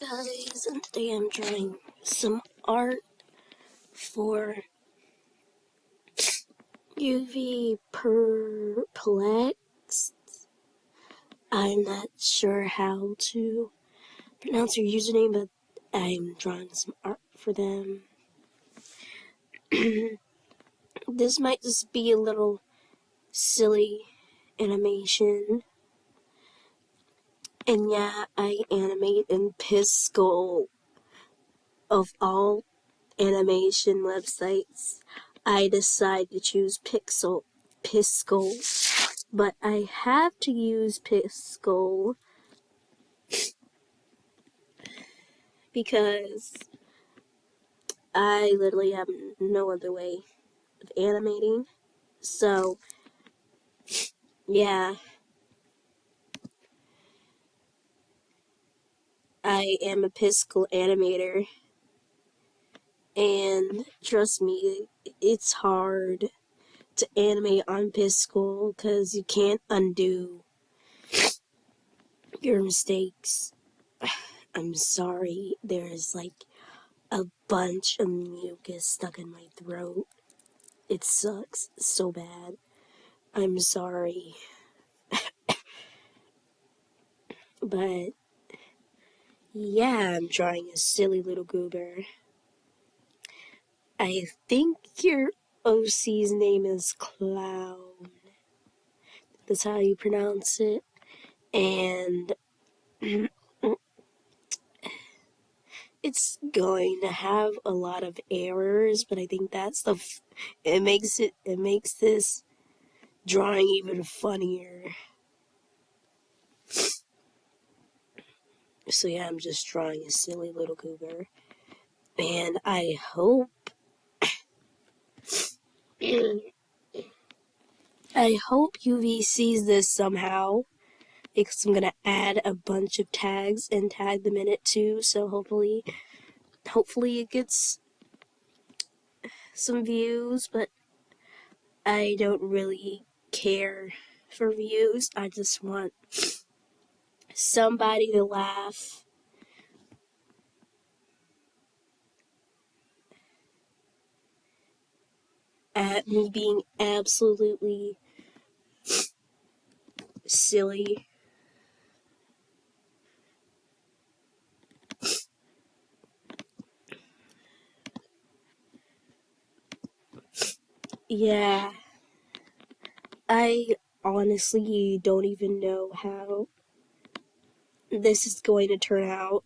Guys, and today I'm drawing some art for UV Perplexed. I'm not sure how to pronounce your username, but I'm drawing some art for them. This might just be a little silly animation. And yeah, I animate in Pisco. Of all animation websites, I decide to choose Pisco, but I have to use Pisco because I literally have no other way of animating. So, yeah, I am a Pisco animator, and trust me, it's hard to animate on Pisco because you can't undo your mistakes. I'm sorry, there's like a bunch of mucus stuck in my throat. It sucks so bad. I'm sorry. But yeah, I'm drawing a silly little goober. I think your OC's name is Clown. That's how you pronounce it. And it's going to have a lot of errors, but I think that's it makes this drawing even funnier. So yeah, I'm just drawing a silly little goober. And I hope UV sees this somehow, because I'm gonna add a bunch of tags and tag them in it too, so hopefully it gets some views, but I don't really care for views. I just want somebody to laugh at me being absolutely silly. Yeah, I honestly don't even know how this is going to turn out.